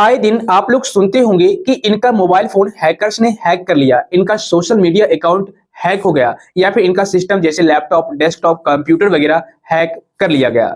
आए दिन आप लोग सुनते होंगे कि इनका मोबाइल फोन हैकर्स ने हैक कर लिया, इनका सोशल मीडिया अकाउंट हैक हो गया या फिर इनका सिस्टम जैसे लैपटॉप, डेस्कटॉप, कंप्यूटर वगैरह हैक कर लिया गया।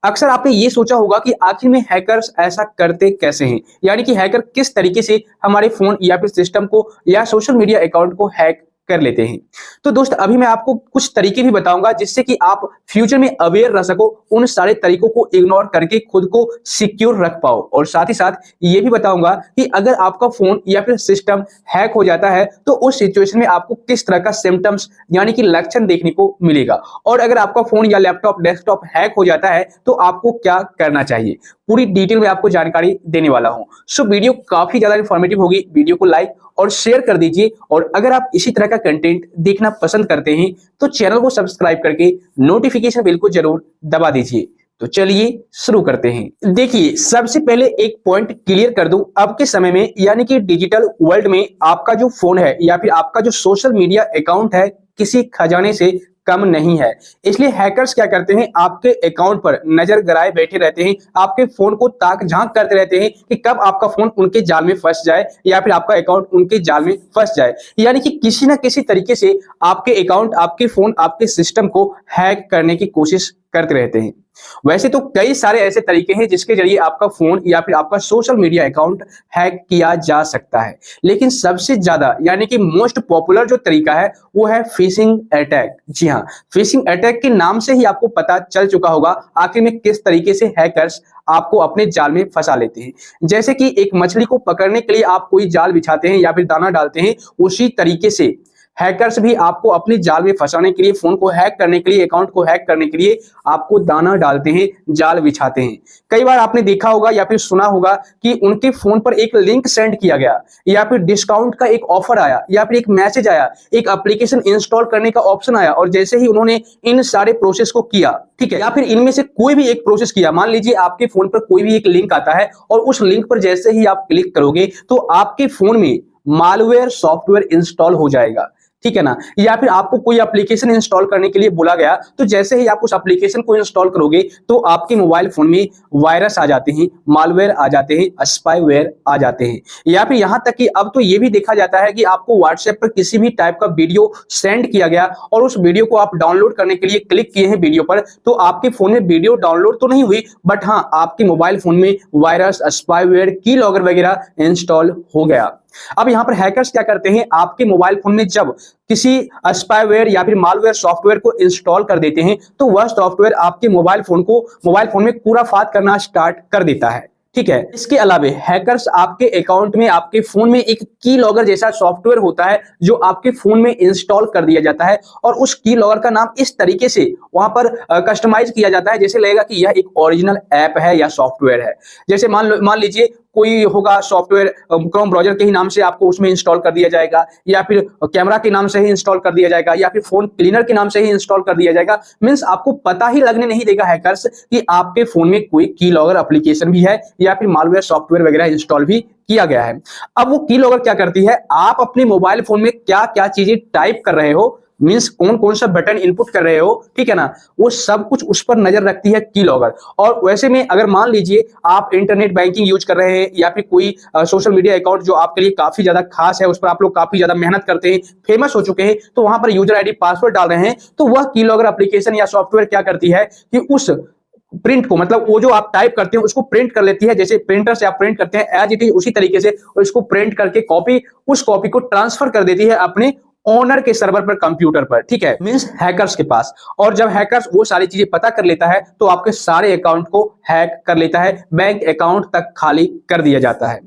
अक्सर आपने ये सोचा होगा कि आखिर में हैकर्स ऐसा करते कैसे हैं, यानी कि हैकर किस तरीके से हमारे फोन या फिर सिस्टम को या सोशल मीडिया अकाउंट को हैक कर लेते हैं। तो दोस्त अभी मैं आपको कुछ तरीके भी बताऊंगा जिससे कि आप फ्यूचर में अवेयर रह सको, उन सारे तरीकों को इग्नोर करके खुद को सिक्योर रख पाओ। और साथ ही साथ ये भी बताऊंगा कि अगर आपका फोन या फिर सिस्टम हैक हो जाता है तो उस सिचुएशन में आपको किस तरह का सिम्टम्स यानी कि लक्षण देखने को मिलेगा, और अगर आपका फोन या लैपटॉप, डेस्कटॉप हैक हो जाता है तो आपको क्या करना चाहिए, पूरी डिटेल में आपको जानकारी देने वाला हूं। सो वीडियो काफी ज्यादा इंफॉर्मेटिव होगी, वीडियो को लाइक और शेयर कर दीजिए। और अगर आप इसी तरह का कंटेंट देखना पसंद करते हैं तो चैनल को सब्सक्राइब करके नोटिफिकेशन बेल को जरूर दबा दीजिए। तो चलिए शुरू करते हैं। देखिए, सबसे पहले एक पॉइंट क्लियर कर दूं, अब के समय में यानी कि डिजिटल वर्ल्ड में आपका जो फोन है या फिर आपका जो सोशल मीडिया अकाउंट है किसी खजाने से कम नहीं है। इसलिए हैकर्स क्या करते हैं, आपके अकाउंट पर नजर गड़ाए बैठे रहते हैं, आपके फोन को ताक झांक करते रहते हैं कि कब आपका फोन उनके जाल में फंस जाए या फिर आपका अकाउंट उनके जाल में फंस जाए। यानी कि किसी ना किसी तरीके से आपके अकाउंट, आपके फोन, आपके सिस्टम को हैक करने की कोशिश करते रहते हैं। वैसे तो कई सारे ऐसे तरीके हैं जिसके जरिए आपका फोन या फिर आपका सोशल मीडिया अकाउंट हैक किया जा सकता है, लेकिन सबसे ज्यादा यानी कि मोस्ट पॉपुलर जो तरीका है वो है फिशिंग अटैक। जी हाँ, फिशिंग अटैक के नाम से ही आपको पता चल चुका होगा आखिर में किस तरीके से हैकर्स आपको अपने जाल में फंसा लेते हैं। जैसे कि एक मछली को पकड़ने के लिए आप कोई जाल बिछाते हैं या फिर दाना डालते हैं, उसी तरीके से हैकर्स भी आपको अपने जाल में फंसाने के लिए, फोन को हैक करने के लिए, अकाउंट को हैक करने के लिए आपको दाना डालते हैं, जाल बिछाते हैं। कई बार आपने देखा होगा या फिर सुना होगा कि उनके फोन पर एक लिंक सेंड किया गया या फिर डिस्काउंट का एक ऑफर आया या फिर एक मैसेज आया, एक एप्लीकेशन इंस्टॉल करने का ऑप्शन आया, और जैसे ही उन्होंने इन सारे प्रोसेस को किया, ठीक है, या फिर इनमें से कोई भी एक प्रोसेस किया, मान लीजिए आपके फोन पर कोई भी एक लिंक आता है और उस लिंक पर जैसे ही आप क्लिक करोगे तो आपके फोन में मालवेयर सॉफ्टवेयर इंस्टॉल हो जाएगा, ठीक है ना। या फिर आपको कोई एप्लीकेशन इंस्टॉल करने के लिए बोला गया, तो जैसे ही आप उस एप्लीकेशन को इंस्टॉल करोगे तो आपके मोबाइल फोन में वायरस आ जाते हैं, मालवेयर आ जाते हैं, स्पाईवेयर आ जाते हैं। या फिर यहां तक कि अब तो ये भी देखा जाता है कि आपको व्हाट्सएप पर किसी भी टाइप का वीडियो सेंड किया गया और उस वीडियो को आप डाउनलोड करने के लिए क्लिक किए हैं वीडियो पर, तो आपके फोन में वीडियो डाउनलोड तो नहीं हुई, बट हाँ, आपके मोबाइल फोन में वायरस, स्पाईवेयर, की लॉगर वगैरह इंस्टॉल हो गया। अब यहां पर हैकर्स क्या करते हैं, आपके मोबाइल फोन में जब किसी स्पाईवेयर या फिर मालवेयर सॉफ्टवेयर को इंस्टॉल कर देते हैं तो वह सॉफ्टवेयर आपके मोबाइल फोन में कुराफात करना स्टार्ट कर देता है, ठीक है। इसके अलावा हैकर्स आपके अकाउंट में, आपके फोन में एक की लॉगर जैसा सॉफ्टवेयर होता है जो आपके फोन में इंस्टॉल कर दिया जाता है, और उस की लॉगर का नाम इस तरीके से वहां पर कस्टमाइज किया जाता है जैसे लगेगा कि यह एक ओरिजिनल ऐप है या सॉफ्टवेयर है। जैसे मान लीजिए कोई होगा सॉफ्टवेयर क्रोम ब्राउजर के ही नाम से आपको उसमें इंस्टॉल कर दिया जाएगा, या फिर कैमरा के नाम से ही इंस्टॉल कर दिया जाएगा, या फिर फोन क्लीनर के नाम से ही इंस्टॉल कर दिया जाएगा। मींस आपको पता ही लगने नहीं देगा हैकर्स कि आपके फोन में कोई की लॉगर एप्लीकेशन भी है या फिर मालवेयर सॉफ्टवेयर वगैरह इंस्टॉल भी किया गया है। अब वो की लॉगर क्या करती है, आप अपने मोबाइल फोन में क्या क्या चीजें टाइप कर रहे हो, मींस कौन कौन सा बटन इनपुट कर रहे हो, ठीक है ना, वो सब कुछ उस पर नजर रखती है की लॉगर। और वैसे में अगर मान लीजिए आप इंटरनेट बैंकिंग यूज कर रहे हैं या फिर कोई सोशल मीडिया अकाउंट जो आपके लिए काफी ज्यादा खास है, उस पर आप लोग काफी ज्यादा मेहनत करते हैं, फेमस हो चुके हैं, तो वहां पर यूजर आईडी, पासवर्ड डाल रहे हैं, तो वह की लॉगर एप्लीकेशन या सॉफ्टवेयर क्या करती है कि उस प्रिंट को, मतलब वो जो आप टाइप करते हैं उसको प्रिंट कर लेती है, जैसे प्रिंटर से आप प्रिंट करते हैं एज इट इज उसी तरीके से, और इसको प्रिंट करके उस कॉपी को ट्रांसफर कर देती है अपने ओनर के सर्वर पर, कंप्यूटर पर, ठीक है, मींस हैकर्स के पास। और जब हैकर्स वो सारी चीजें पता कर लेता है तो आपके सारे अकाउंट को हैक कर लेता है, बैंक अकाउंट तक खाली कर दिया जाता है।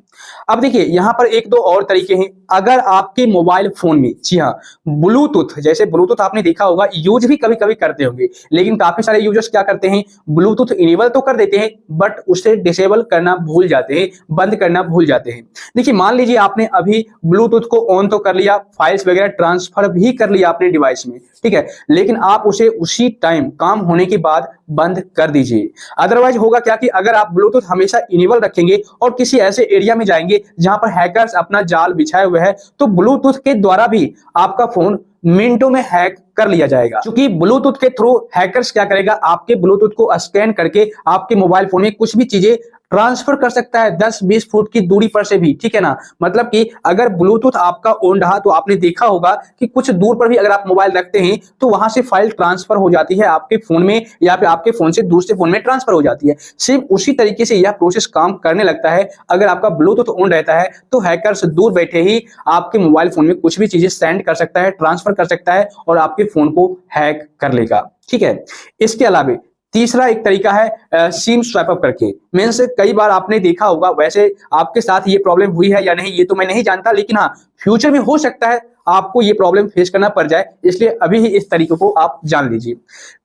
अब देखिए यहां पर एक दो और तरीके हैं। अगर आपके मोबाइल फोन में, जी हाँ, ब्लूटूथ, जैसे ब्लूटूथ आपने देखा होगा, यूज भी कभी कभी करते होंगे, लेकिन काफी सारे यूजर्स क्या करते हैं, ब्लूटूथ इनेबल तो कर देते हैं बट उसे डिसेबल करना भूल जाते हैं, बंद करना भूल जाते हैं। देखिए मान लीजिए आपने अभी ब्लूटूथ को ऑन तो कर लिया, फाइल्स वगैरह ट्रांसफर भी कर लिया अपने डिवाइस में, ठीक है, लेकिन आप उसे उसी टाइम काम होने के बाद बंद कर दीजिए। अदरवाइज होगा क्या कि अगर आप ब्लूटूथ हमेशा इनेबल रखेंगे और किसी ऐसे एरिया में जाएंगे जहां पर हैकर्स अपना जाल बिछाए हुए हैं, तो ब्लूटूथ के द्वारा भी आपका फोन मिनटों में हैक कर लिया जाएगा। क्योंकि ब्लूटूथ के थ्रू हैकर्स क्या करेगा, आपके ब्लूटूथ को स्कैन करके आपके मोबाइल फोन में कुछ भी चीजें ट्रांसफर कर सकता है 10-20 फुट की दूरी पर से भी, ठीक है ना। मतलब कि अगर ब्लूटूथ आपका ऑन रहा तो आपने देखा होगा कि कुछ दूर पर भी अगर आप मोबाइल रखते हैं तो वहां से फाइल ट्रांसफर हो जाती है आपके फोन में, या फिर आपके फोन से दूसरे फोन में ट्रांसफर हो जाती है। सेम उसी तरीके से यह प्रोसेस काम करने लगता है। अगर आपका ब्लूटूथ ऑन रहता है तो हैकर्स दूर बैठे ही आपके मोबाइल फोन में कुछ भी चीजें सेंड कर सकता है, ट्रांसफर कर सकता है और आपके फोन को हैक कर लेगा, ठीक है। इसके अलावा तीसरा एक तरीका है सिम स्वैप अप करके। मींस कई बार आपने देखा होगा, वैसे आपके साथ ये प्रॉब्लम हुई है या नहीं ये तो मैं नहीं जानता, लेकिन हाँ फ्यूचर में हो सकता है आपको ये प्रॉब्लम फेस करना पड़ जाए, इसलिए अभी ही इस तरीके को आप जान लीजिए।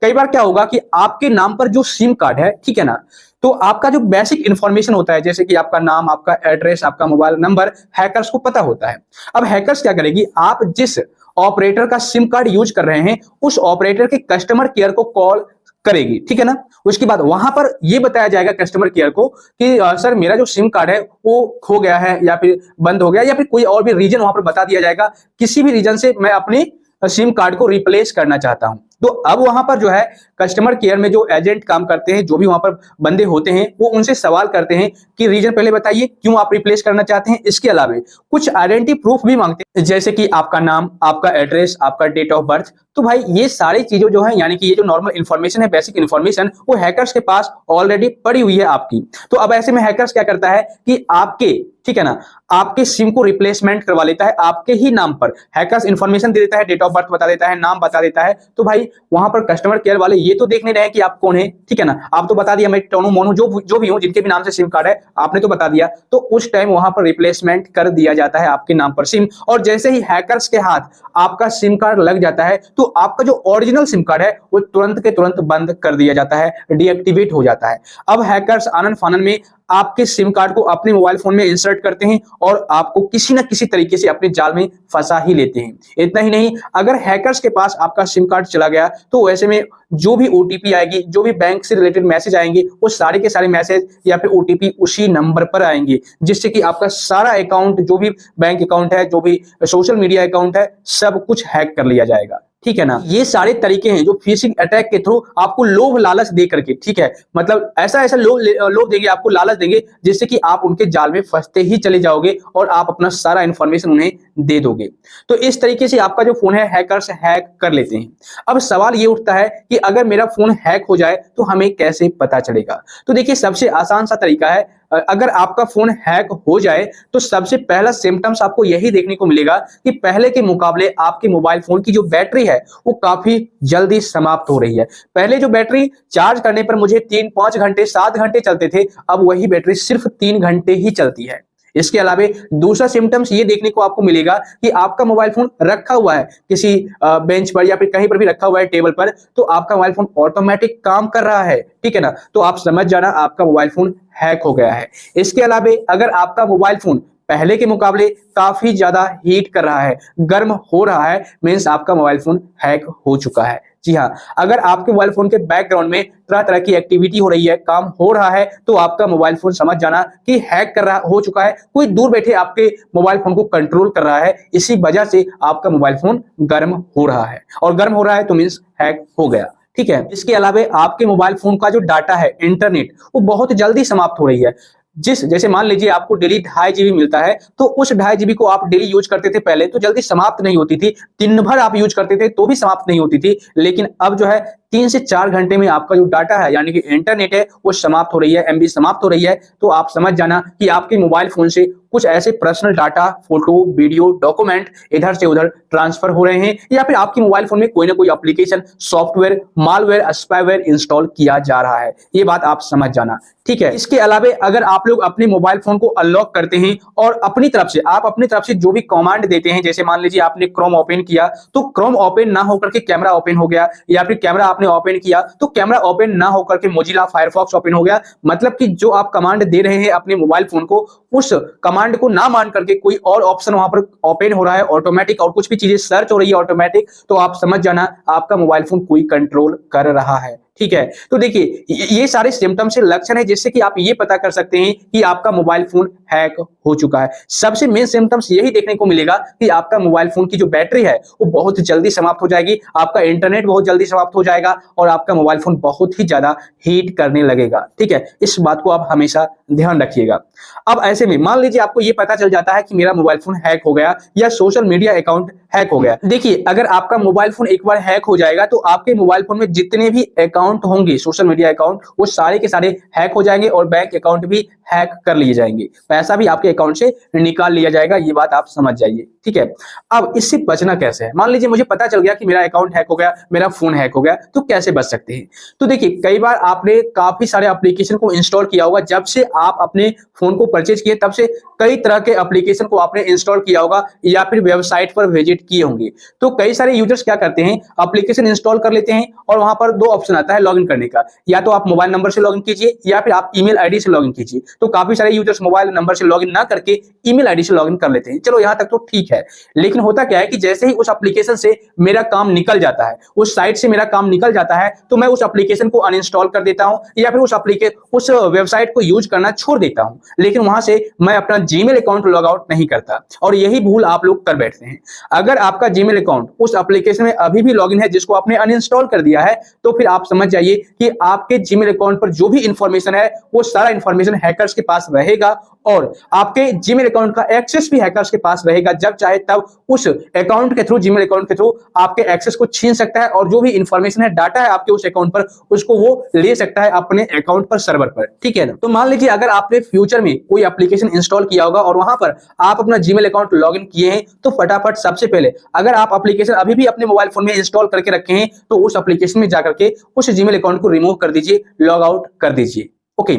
कई बार क्या होगा कि आपके नाम पर जो सिम कार्ड है, ठीक है ना, तो आपका जो बेसिक इंफॉर्मेशन होता है जैसे कि आपका नाम, आपका एड्रेस, आपका मोबाइल नंबर हैकर्स को पता होता है। अब हैकर्स क्या करेगी, आप जिस ऑपरेटर का सिम कार्ड यूज कर रहे हैं उस ऑपरेटर के कस्टमर केयर को कॉल करेगी, ठीक है ना। उसके बाद वहां पर यह बताया जाएगा कस्टमर केयर को कि सर मेरा जो सिम कार्ड है वो खो गया है या फिर बंद हो गया, या फिर कोई और भी रीजन वहां पर बता दिया जाएगा, किसी भी रीजन से मैं अपने सिम कार्ड को रिप्लेस करना चाहता हूं। तो अब वहां पर जो है कस्टमर केयर में जो एजेंट काम करते हैं, जो भी वहां पर बंदे होते हैं, वो उनसे सवाल करते हैं कि रीजन पहले बताइए क्यों आप रिप्लेस करना चाहते हैं। इसके अलावा कुछ आइडेंटिटी प्रूफ भी मांगते हैं जैसे कि आपका नाम, आपका एड्रेस, आपका डेट ऑफ बर्थ। तो भाई ये सारी चीजें जो है, यानी कि ये जो नॉर्मल इंफॉर्मेशन है, बेसिक इंफॉर्मेशन, वो हैकर्स के पास ऑलरेडी पड़ी हुई है आपकी। तो अब ऐसे में हैकर्स क्या करता है कि आपके, ठीक है ना, आपके सिम को रिप्लेसमेंट करवा लेता है आपके ही नाम पर। हैकर्स इंफॉर्मेशन दे देता है, डेट ऑफ बर्थ बता देता है, नाम बता देता है। तो भाई वहां पर कस्टमर केयर वाले ये तो देख नहीं रहे कि आप कौन है, ठीक है ना। आप तो बता दिया मैं टोनू मोनू जो भी हूं, जिनके भी नाम से सिम कार्ड है आपने तो बता दिया। तो उस टाइम वहां पर रिप्लेसमेंट कर दिया जाता है आपके नाम पर सिम। और जैसे ही हैकर्स के हाथ आपका सिम कार्ड लग जाता है तो आपका जो ओरिजिनल सिम कार्ड है वो तुरंत के तुरंत बंद कर दिया जाता है, डीएक्टिवेट हो जाता है। अब हैकर्स आनन फानन में आपके सिम कार्ड को अपने मोबाइल फोन में इंसर्ट करते हैं और आपको किसी ना किसी तरीके से अपने जाल में फंसा ही लेते हैं। इतना ही नहीं, अगर हैकर्स के पास आपका सिम कार्ड चला गया तो वैसे में जो भी ओटीपी आएगी, जो भी बैंक से रिलेटेड मैसेज आएंगे, वो सारे के सारे मैसेज या फिर ओटीपी उसी नंबर पर आएंगे, जिससे कि आपका सारा अकाउंट, जो भी बैंक अकाउंट है, जो भी सोशल मीडिया अकाउंट है, सब कुछ हैक कर लिया जाएगा, ठीक है ना। ये सारे तरीके हैं जो फिशिंग अटैक के थ्रू आपको लोभ लालच दे करके, ठीक है, मतलब ऐसा ऐसा लोभ देंगे, आपको लालच देंगे, जिससे कि आप उनके जाल में फंसते ही चले जाओगे और आप अपना सारा इंफॉर्मेशन उन्हें दे दोगे। तो इस तरीके से आपका जो फोन है हैकर्स हैक कर लेते हैं। अब सवाल ये उठता है कि अगर मेरा फोन हैक हो जाए तो हमें कैसे पता चलेगा। तो देखिए सबसे आसान सा तरीका है, अगर आपका फोन हैक हो जाए तो सबसे पहला सिम्टम्स आपको यही देखने को मिलेगा कि पहले के मुकाबले आपके मोबाइल फोन की जो बैटरी है वो काफी जल्दी समाप्त हो रही है। पहले जो बैटरी चार्ज करने पर मुझे 3-5 घंटे 7 घंटे चलते थे, अब वही बैटरी सिर्फ 3 घंटे ही चलती है। इसके अलावा दूसरा सिम्टम्स ये देखने को आपको मिलेगा कि आपका मोबाइल फोन रखा हुआ है किसी बेंच पर या फिर कहीं पर भी रखा हुआ है टेबल पर, तो आपका मोबाइल फोन ऑटोमेटिक काम कर रहा है, ठीक है ना। तो आप समझ जाना आपका मोबाइल फोन हैक हो गया है। इसके अलावा अगर आपका मोबाइल फोन पहले के मुकाबले काफी ज्यादा हीट कर रहा है, गर्म हो रहा है, मींस आपका मोबाइल फोन हैक हो चुका है। जी हाँ, अगर आपके मोबाइल फोन के बैकग्राउंड में तरह तरह की एक्टिविटी हो रही है, काम हो रहा है, तो आपका मोबाइल फोन समझ जाना कि हैक कर रहा हो चुका है। कोई दूर बैठे आपके मोबाइल फोन को कंट्रोल कर रहा है, इसी वजह से आपका मोबाइल फोन गर्म हो रहा है, और गर्म हो रहा है तो मींस हैक हो गया, ठीक है। इसके अलावा आपके मोबाइल फोन का जो डाटा है, इंटरनेट, वो बहुत जल्दी समाप्त हो रही है। जैसे मान लीजिए आपको डेली 2.5 GB मिलता है, तो उस 2.5 GB को आप डेली यूज करते थे पहले, तो जल्दी समाप्त नहीं होती थी। दिन भर आप यूज करते थे तो भी समाप्त नहीं होती थी, लेकिन अब जो है 3 से 4 घंटे में आपका जो डाटा है यानी कि इंटरनेट है वो समाप्त हो रही है, एमबी समाप्त हो रही है। तो आप समझ जाना कि आपके मोबाइल फोन से कुछ ऐसे personal data, photo, video, document इधर से उधर ट्रांसफर हो रहे हैं, या फिर आपके मोबाइल फोन में कोई ना कोई application, software, malware, spyware install किया जा रहा है। ये बात आप समझ जाना, ठीक है। इसके अलावा अगर आप लोग अपने मोबाइल फोन को अनलॉक करते हैं और अपनी तरफ से जो भी कमांड देते हैं, जैसे मान लीजिए आपने क्रोम ओपन किया तो क्रोम ओपन ना होकर के कैमरा ओपन हो गया, या फिर कैमरा आपने ओपन किया तो कैमरा ओपन ना होकर के मोजिला फायरफॉक्स ओपन हो गया, मतलब कि जो आप कमांड दे रहे हैं अपने मोबाइल फोन को, उस कमांड को ना मान करके कोई और ऑप्शन वहां पर ओपन हो रहा है ऑटोमेटिक, और कुछ भी चीजें सर्च हो रही है ऑटोमेटिक, तो आप समझ जाना आपका मोबाइल फोन कोई कंट्रोल कर रहा है, ठीक है। तो देखिए ये सारे सिम्टम से लक्षण है जिससे कि आप ये पता कर सकते हैं कि आपका मोबाइल फोन हैक हो चुका है। सबसे मेन सिम्टम्स यही देखने को मिलेगा कि आपका मोबाइल फोन की जो बैटरी है वो बहुत जल्दी समाप्त हो जाएगी, आपका इंटरनेट बहुत जल्दी समाप्त हो जाएगा और आपका मोबाइल फोन बहुत ही ज्यादा हीट करने लगेगा, ठीक है। इस बात को आप हमेशा ध्यान रखिएगा। अब ऐसे में मान लीजिए आपको ये पता चल जाता है कि मेरा मोबाइल फोन हैक हो गया या सोशल मीडिया अकाउंट हैक हो गया। देखिए, अगर आपका मोबाइल फोन एक बार हैक हो जाएगा तो आपके मोबाइल फोन में जितने भी अकाउंट होंगे सोशल मीडिया अकाउंट, वो सारे के सारे हैक हो जाएंगे और बैंक अकाउंट भी हैक कर लिए जाएंगे, पैसा भी आपके अकाउंट से निकाल लिया जाएगा। ये बात आप समझ जाइए, ठीक है। अब इससे बचना कैसे है? मान लीजिए मुझे पता चल गया कि मेरा अकाउंट हैक हो गया, मेरा फोन हैक हो गया, तो कैसे बच सकते हैं? तो देखिए, कई बार आपने काफी सारे एप्लीकेशन को इंस्टॉल किया होगा। जब से आप अपने फोन को परचेज किए तब से कई तरह के एप्लीकेशन को आपने इंस्टॉल किया होगा या फिर वेबसाइट पर विजिट किए होंगे। तो कई सारे यूजर्स क्या करते हैं, एप्लीकेशन इंस्टॉल कर लेते हैं और वहां पर दो ऑप्शन आता है लॉगिन करने का, या तो आप मोबाइल नंबर से लॉगिन कीजिए या फिर आप ईमेल आईडी से लॉगिन कीजिए। तो काफी सारे यूजर्स मोबाइल नंबर से लॉगिन ना करके ईमेल आईडी से लॉगिन कर लेते हैं। चलो यहां तक तो ठीक है, लेकिन होता क्या है कि जैसे ही उस एप्लीकेशन से मेरा काम निकल जाता है, उस साइट से मेरा काम निकल जाता है, तो मैं उस एप्लीकेशन को अनइंस्टॉल कर देता हूं या फिर उस वेबसाइट को यूज करना छोड़ देता हूं, लेकिन वहां से मैं अपना जीमेल अकाउंट लॉग आउट नहीं करता। और यही भूल आप लोग कर बैठते हैं। अगर आपका जीमेल अकाउंट उस एप्लीकेशन में अभी भी लॉगिन है जिसको आपने अनइंस्टॉल कर दिया है, तो फिर आप समझ जाइए कि आपके जीमेल अकाउंट पर जो भी इंफॉर्मेशन है वो सारा इंफॉर्मेशन हैकर्स के पास रहेगा और आपके जीमेल अकाउंट का एक्सेस भी हैकर्स के पास रहेगा। जब चाहे तब उस अकाउंट के थ्रू, जीमेल अकाउंट के थ्रू आपके एक्सेस को छीन सकता है और जो भी इंफॉर्मेशन है, डाटा है आपके उस अकाउंट पर, उसको वो ले सकता है अपने अकाउंट पर, सर्वर पर, ठीक है ना। तो मान लीजिए अगर आपने फ्यूचर में कोई एप्लीकेशन इंस्टॉल किया होगा और वहां पर आप अपना जीमेल अकाउंट लॉगिन किए हैं, तो फटाफट सबसे पहले अगर आप एप्लीकेशन अभी भी अपने मोबाइल फोन में इंस्टॉल करके रखे हैं तो उस एप्लीकेशन में जाकर के उस जीमेल अकाउंट को रिमूव कर दीजिए, लॉग आउट कर दीजिए। ओके,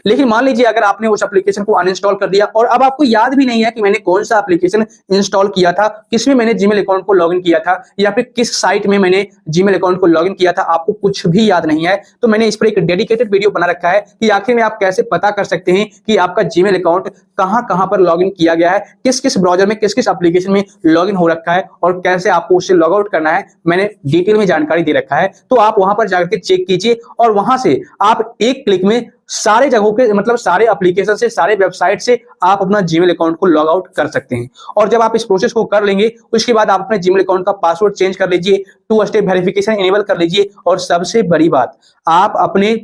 लेकिन मान लीजिए अगर आपने उस एप्लीकेशन को अनइंस्टॉल कर दिया और अब आपको याद भी नहीं है कि मैंने कौन सा एप्लीकेशन इंस्टॉल किया था, किसमें मैंने जीमेल अकाउंट को लॉगिन किया था या फिर किस साइट में मैंने जीमेल अकाउंट को लॉगिन किया था, आपको कुछ भी याद नहीं है, तो मैंने इस पर एक डेडिकेटेड वीडियो बना रखा है कि आखिर में आप कैसे पता कर सकते हैं कि आपका जीमेल अकाउंट कहां पर लॉगिन किया गया है, किस किस ब्राउजर में, किस किस एप्लीकेशन में लॉगिन हो रखा है और कैसे आपको उससे लॉग आउट करना है। मैंने डिटेल में जानकारी दे रखा है, तो आप वहां पर जाकर के चेक कीजिए और वहां से आप एक क्लिक में सारे जगहों के, मतलब सारे एप्लीकेशन से, सारे वेबसाइट से आप अपना जीमेल अकाउंट को लॉग आउट कर सकते हैं। और जब आप इस प्रोसेस को कर लेंगे उसके बाद आप अपने जीमेल अकाउंट का पासवर्ड चेंज कर लीजिए, 2 स्टेप वेरिफिकेशन इनेबल कर लीजिए और सबसे बड़ी बात, आप अपने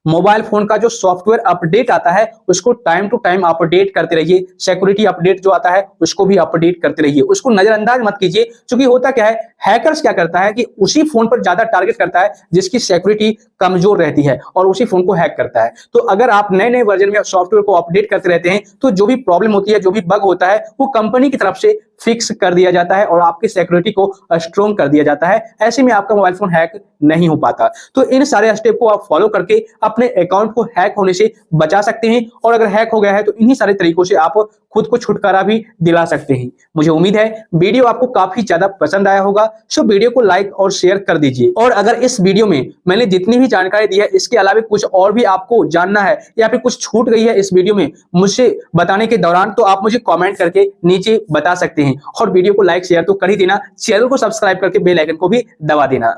मोबाइल फोन का जो सॉफ्टवेयर अपडेट आता है उसको टाइम टू टाइम अपडेट करते रहिए। सिक्योरिटी अपडेट जो आता है उसको भी अपडेट करते रहिए, उसको नजरअंदाज मत कीजिए। क्योंकि होता क्या है, हैकर्स क्या करता है कि उसी फोन पर ज्यादा टारगेट करता है जिसकी सिक्योरिटी कमजोर रहती है और उसी फोन को हैक करता है। तो अगर आप नए नए वर्जन में सॉफ्टवेयर को अपडेट करते रहते हैं तो जो भी प्रॉब्लम होती है, जो भी बग होता है, वो कंपनी की तरफ से फिक्स कर दिया जाता है और आपकी सिक्योरिटी को स्ट्रॉन्ग कर दिया जाता है। ऐसे में आपका मोबाइल फोन हैक नहीं हो पाता। तो इन सारे स्टेप को आप फॉलो करके अपने अकाउंट को हैक होने से बचा सकते हैं और अगर हैक हो गया है तो इन्हीं सारे तरीकों से आप खुद को छुटकारा भी दिला सकते हैं। मुझे उम्मीद है वीडियो आपको काफी ज्यादा पसंद आया होगा, सो वीडियो को लाइक और शेयर कर दीजिए। और अगर इस वीडियो में मैंने जितनी भी जानकारी दी है इसके अलावा कुछ और भी आपको जानना है या फिर कुछ छूट गई है इस वीडियो में मुझसे बताने के दौरान, तो आप मुझे कमेंट करके नीचे बता सकते हैं। और वीडियो को लाइक शेयर तो कर ही देना, चैनल को सब्सक्राइब करके बेल आइकन को भी दबा देना।